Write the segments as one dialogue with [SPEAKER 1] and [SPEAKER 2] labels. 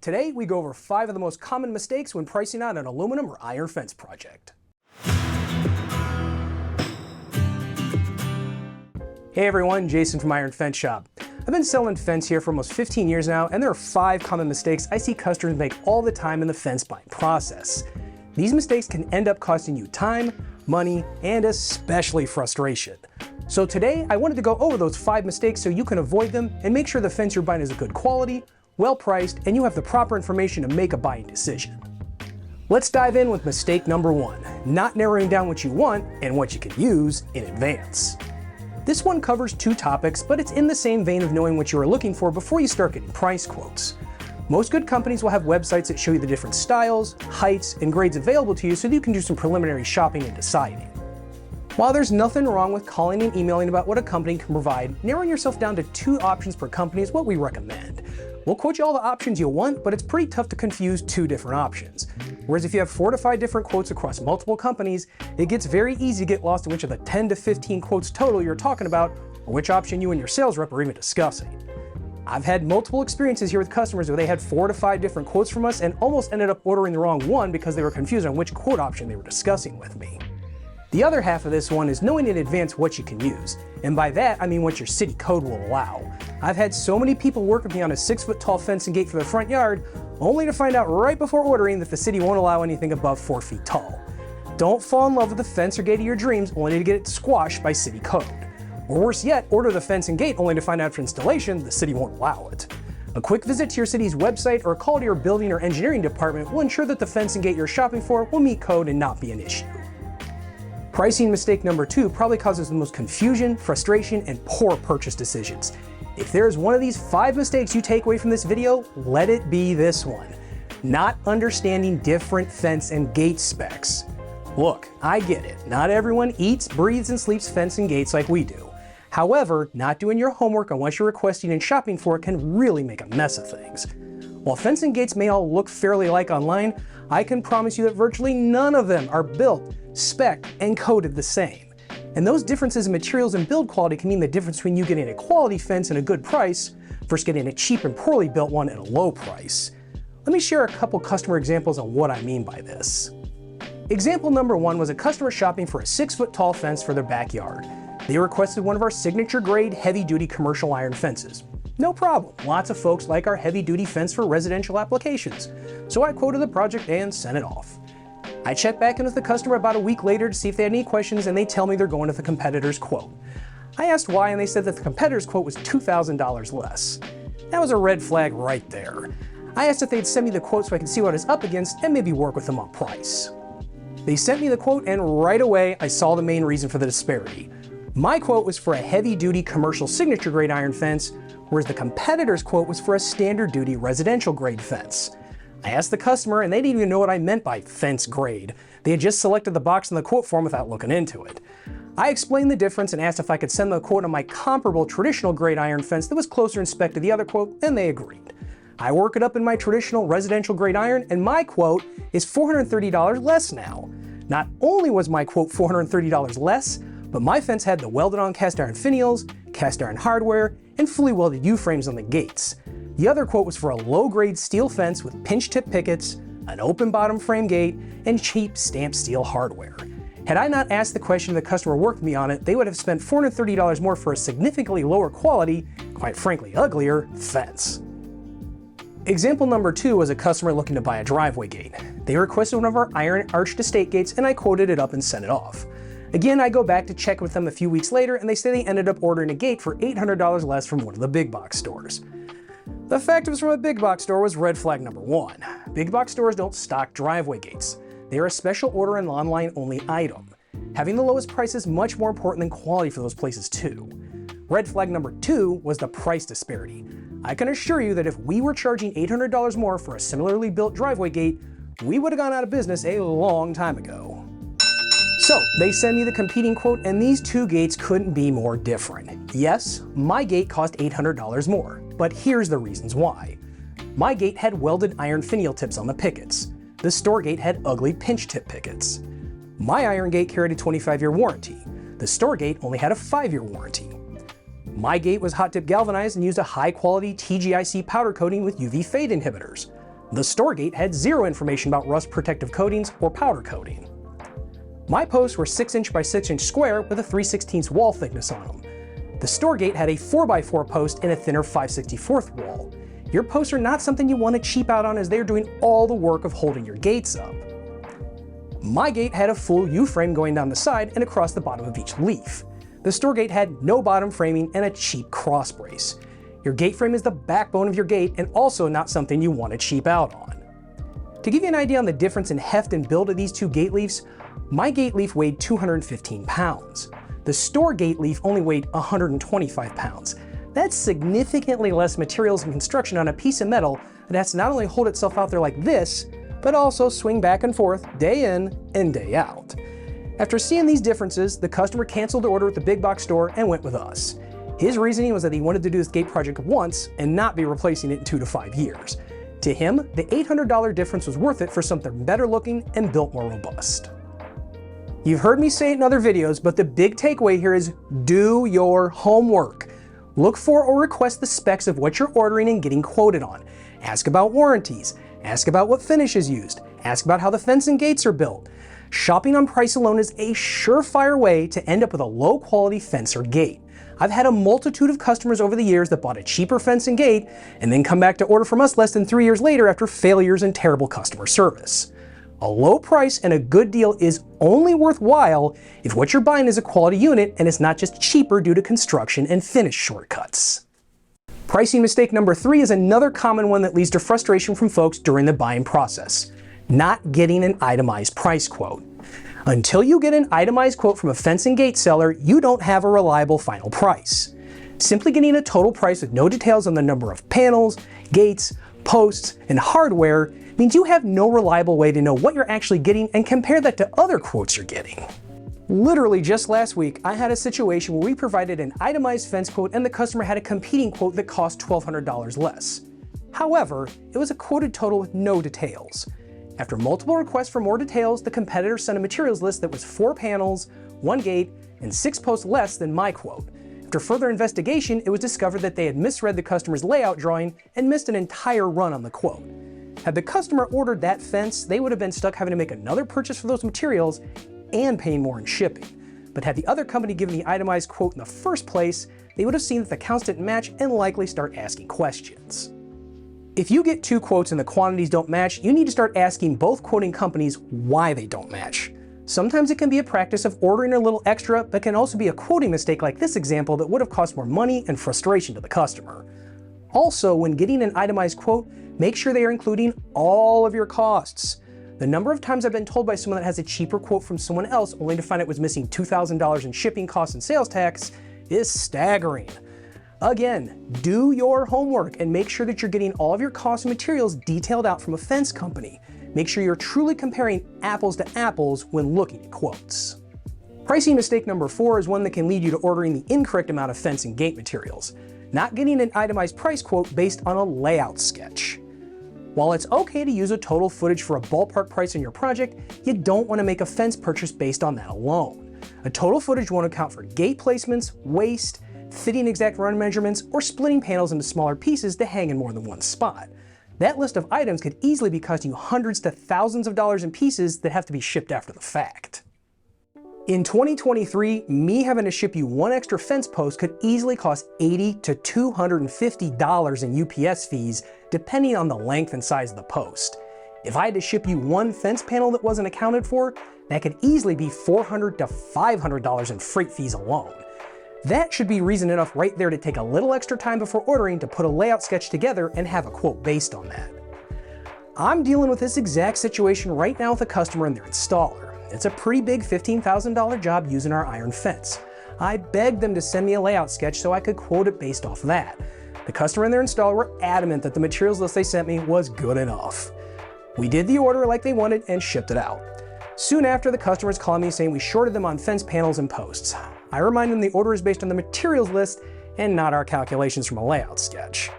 [SPEAKER 1] Today, we go over 5 of the most common mistakes when pricing out an aluminum or iron fence project. Hey everyone, Jason from Iron Fence Shop. I've been selling fence here for almost 15 years now, and there are 5 common mistakes I see customers make all the time in the fence buying process. These mistakes can end up costing you time, money, and especially frustration. So today, I wanted to go over those 5 mistakes so you can avoid them and make sure the fence you're buying is of good quality, well priced, and you have the proper information to make a buying decision. Let's dive in with mistake number 1, not narrowing down what you want and what you can use in advance. This one covers 2 topics, but it's in the same vein of knowing what you are looking for before you start getting price quotes. Most good companies will have websites that show you the different styles, heights, and grades available to you so that you can do some preliminary shopping and deciding. While there's nothing wrong with calling and emailing about what a company can provide, narrowing yourself down to 2 options per company is what we recommend. We'll quote you all the options you'll want, but it's pretty tough to confuse 2 different options. Whereas if you have 4 to 5 different quotes across multiple companies, it gets very easy to get lost in which of the 10 to 15 quotes total you're talking about, or which option you and your sales rep are even discussing. I've had multiple experiences here with customers where they had 4 to 5 different quotes from us and almost ended up ordering the wrong one because they were confused on which quote option they were discussing with me. The other half of this one is knowing in advance what you can use, and by that I mean what your city code will allow. I've had so many people work with me on a 6-foot tall fence and gate for their front yard, only to find out right before ordering that the city won't allow anything above 4 feet tall. Don't fall in love with the fence or gate of your dreams only to get it squashed by city code. Or worse yet, order the fence and gate only to find out for installation the city won't allow it. A quick visit to your city's website or a call to your building or engineering department will ensure that the fence and gate you're shopping for will meet code and not be an issue. Pricing mistake number 2 probably causes the most confusion, frustration, and poor purchase decisions. If there's one of these 5 mistakes you take away from this video, let it be this one: not understanding different fence and gate specs. Look, I get it. Not everyone eats, breathes, and sleeps fence and gates like we do. However, not doing your homework on what you're requesting and shopping for can really make a mess of things. While fence and gates may all look fairly alike online, I can promise you that virtually none of them are built, spec'd, and coded the same. And those differences in materials and build quality can mean the difference between you getting a quality fence at a good price versus getting a cheap and poorly built one at a low price. Let me share a couple customer examples on what I mean by this. Example number 1 was a customer shopping for a 6-foot tall fence for their backyard. They requested one of our signature grade heavy-duty commercial iron fences. No problem, lots of folks like our heavy-duty fence for residential applications, so I quoted the project and sent it off. I checked back in with the customer about a week later to see if they had any questions, and they tell me they're going with the competitor's quote. I asked why, and they said that the competitor's quote was $2,000 less. That was a red flag right there. I asked if they'd send me the quote so I could see what it's up against and maybe work with them on price. They sent me the quote, and right away I saw the main reason for the disparity. My quote was for a heavy-duty commercial signature grade iron fence, whereas the competitor's quote was for a standard duty residential grade fence. I asked the customer, and they didn't even know what I meant by fence grade. They had just selected the box in the quote form without looking into it. I explained the difference and asked if I could send the quote on my comparable traditional grade iron fence that was closer in spec to the other quote, and they agreed. I work it up in my traditional residential grade iron, and my quote is $430 less now. Not only was my quote $430 less, but my fence had the welded on cast iron finials, cast iron hardware, and fully welded U-frames on the gates. The other quote was for a low-grade steel fence with pinch tip pickets, an open bottom frame gate, and cheap stamped steel hardware. Had I not asked the question and the customer worked with me on it, they would have spent $430 more for a significantly lower quality, quite frankly uglier, fence. Example number 2 was a customer looking to buy a driveway gate. They requested one of our iron arched estate gates, and I quoted it up and sent it off. Again, I go back to check with them a few weeks later, and they say they ended up ordering a gate for $800 less from one of the big box stores. The fact it was from a big box store was red flag number 1. Big box stores don't stock driveway gates. They are a special order and online only item. Having the lowest price is much more important than quality for those places too. Red flag number 2 was the price disparity. I can assure you that if we were charging $800 more for a similarly built driveway gate, we would have gone out of business a long time ago. So they send me the competing quote, and these 2 gates couldn't be more different. Yes, my gate cost $800 more, but here's the reasons why. My gate had welded iron finial tips on the pickets. The store gate had ugly pinch tip pickets. My iron gate carried a 25-year warranty. The store gate only had a 5-year warranty. My gate was hot dip galvanized and used a high quality TGIC powder coating with UV fade inhibitors. The store gate had zero information about rust protective coatings or powder coating. My posts were 6" by 6" square with a 3/16 wall thickness on them. The store gate had a 4x4 post and a thinner 5/64 wall. Your posts are not something you want to cheap out on, as they're doing all the work of holding your gates up. My gate had a full U-frame going down the side and across the bottom of each leaf. The store gate had no bottom framing and a cheap cross brace. Your gate frame is the backbone of your gate and also not something you want to cheap out on. To give you an idea on the difference in heft and build of these two gate leaves, my gate leaf weighed 215 pounds. The store gate leaf only weighed 125 pounds. That's significantly less materials and construction on a piece of metal that has to not only hold itself out there like this, but also swing back and forth day in and day out. After seeing these differences, the customer canceled the order at the big box store and went with us. His reasoning was that he wanted to do this gate project once and not be replacing it in 2 to 5 years. To him, the $800 difference was worth it for something better looking and built more robust. You've heard me say it in other videos, but the big takeaway here is do your homework. Look for or request the specs of what you're ordering and getting quoted on. Ask about warranties. Ask about what finish is used. Ask about how the fence and gates are built. Shopping on price alone is a surefire way to end up with a low quality fence or gate. I've had a multitude of customers over the years that bought a cheaper fence and gate and then come back to order from us less than 3 years later after failures and terrible customer service. A low price and a good deal is only worthwhile if what you're buying is a quality unit and it's not just cheaper due to construction and finish shortcuts. Pricing mistake number 3 is another common one that leads to frustration from folks during the buying process: not getting an itemized price quote. Until you get an itemized quote from a fence and gate seller, you don't have a reliable final price. Simply getting a total price with no details on the number of panels, gates, posts, and hardware means you have no reliable way to know what you're actually getting and compare that to other quotes you're getting. Literally just last week, I had a situation where we provided an itemized fence quote and the customer had a competing quote that cost $1,200 less. However, it was a quoted total with no details. After multiple requests for more details, the competitor sent a materials list that was 4 panels, 1 gate, and 6 posts less than my quote. After further investigation, it was discovered that they had misread the customer's layout drawing and missed an entire run on the quote. Had the customer ordered that fence, they would have been stuck having to make another purchase for those materials and paying more in shipping. But had the other company given the itemized quote in the first place, they would have seen that the counts didn't match and likely start asking questions. If you get 2 quotes and the quantities don't match, you need to start asking both quoting companies why they don't match. Sometimes it can be a practice of ordering a little extra, but can also be a quoting mistake like this example that would have cost more money and frustration to the customer. Also, when getting an itemized quote, make sure they are including all of your costs. The number of times I've been told by someone that has a cheaper quote from someone else only to find it was missing $2,000 in shipping costs and sales tax is staggering. Again, do your homework and make sure that you're getting all of your costs and materials detailed out from a fence company. Make sure you're truly comparing apples to apples when looking at quotes. Pricing mistake number 4 is one that can lead you to ordering the incorrect amount of fence and gate materials. Not getting an itemized price quote based on a layout sketch. While it's okay to use a total footage for a ballpark price on your project, you don't want to make a fence purchase based on that alone. A total footage won't account for gate placements, waste, fitting exact run measurements, or splitting panels into smaller pieces to hang in more than one spot. That list of items could easily be costing you hundreds to thousands of dollars in pieces that have to be shipped after the fact. In 2023, me having to ship you 1 extra fence post could easily cost $80 to $250 in UPS fees, depending on the length and size of the post. If I had to ship you 1 fence panel that wasn't accounted for, that could easily be $400 to $500 in freight fees alone. That should be reason enough right there to take a little extra time before ordering to put a layout sketch together and have a quote based on that. I'm dealing with this exact situation right now with a customer and their installer. It's a pretty big $15,000 job using our iron fence. I begged them to send me a layout sketch so I could quote it based off that. The customer and their installer were adamant that the materials list they sent me was good enough. We did the order like they wanted and shipped it out. Soon after, the customers called me saying we shorted them on fence panels and posts. I remind them the order is based on the materials list and not our calculations from a layout sketch.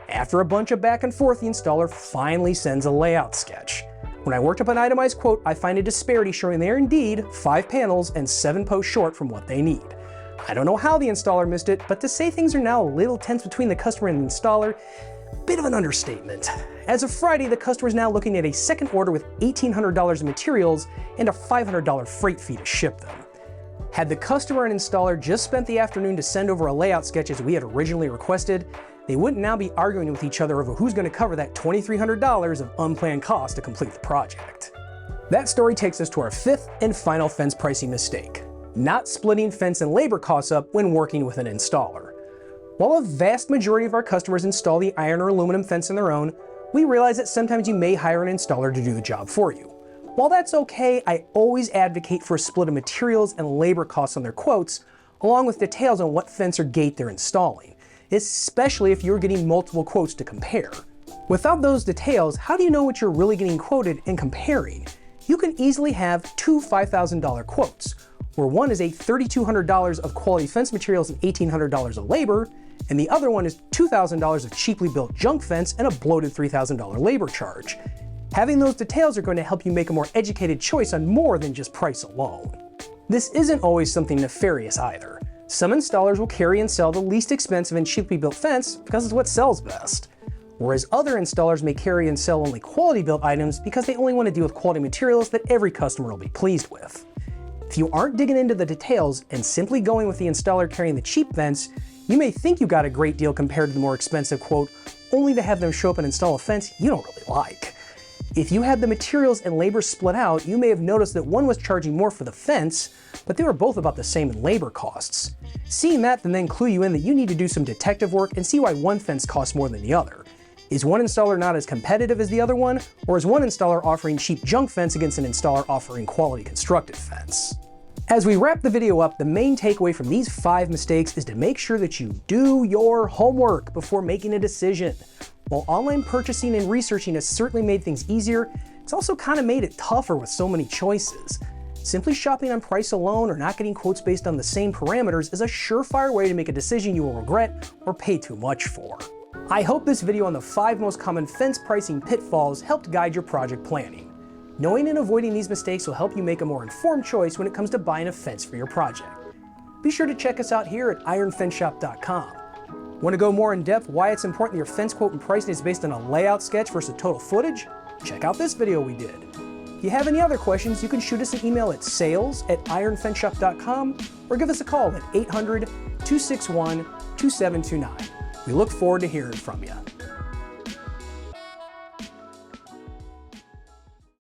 [SPEAKER 1] After a bunch of back and forth, the installer finally sends a layout sketch. When I worked up an itemized quote, I find a disparity showing they are indeed 5 panels and 7 posts short from what they need. I don't know how the installer missed it, but to say things are now a little tense between the customer and the installer, bit of an understatement. As of Friday, the customer is now looking at a second order with $1,800 in materials and a $500 freight fee to ship them. Had the customer and installer just spent the afternoon to send over a layout sketch as we had originally requested, they wouldn't now be arguing with each other over who's going to cover that $2,300 of unplanned cost to complete the project. That story takes us to our fifth and final fence pricing mistake: not splitting fence and labor costs up when working with an installer. While a vast majority of our customers install the iron or aluminum fence on their own, we realize that sometimes you may hire an installer to do the job for you. While that's okay, I always advocate for a split of materials and labor costs on their quotes, along with details on what fence or gate they're installing, especially if you're getting multiple quotes to compare. Without those details, how do you know what you're really getting quoted and comparing? You can easily have two $5,000 quotes, where one is a $3,200 of quality fence materials and $1,800 of labor, and the other one is $2,000 of cheaply built junk fence and a bloated $3,000 labor charge. Having those details are going to help you make a more educated choice on more than just price alone. This isn't always something nefarious either. Some installers will carry and sell the least expensive and cheaply built fence because it's what sells best, whereas other installers may carry and sell only quality built items because they only want to deal with quality materials that every customer will be pleased with. If you aren't digging into the details and simply going with the installer carrying the cheap fence, you may think you got a great deal compared to the more expensive quote, only to have them show up and install a fence you don't really like. If you had the materials and labor split out, you may have noticed that one was charging more for the fence, but they were both about the same in labor costs. Seeing that can then clue you in that you need to do some detective work and see why one fence costs more than the other. Is one installer not as competitive as the other one, or is one installer offering cheap junk fence against an installer offering quality constructed fence? As we wrap the video up, the main takeaway from these 5 mistakes is to make sure that you do your homework before making a decision. While online purchasing and researching has certainly made things easier, it's also kind of made it tougher with so many choices. Simply shopping on price alone or not getting quotes based on the same parameters is a surefire way to make a decision you will regret or pay too much for. I hope this video on the 5 most common fence pricing pitfalls helped guide your project planning. Knowing and avoiding these mistakes will help you make a more informed choice when it comes to buying a fence for your project. Be sure to check us out here at ironfenceshop.com. Want to go more in depth why it's important that your fence quote and pricing is based on a layout sketch versus total footage? Check out this video we did. If you have any other questions, you can shoot us an email at sales@ironfenceshop.com or give us a call at 800-261-2729. We look forward to hearing from you.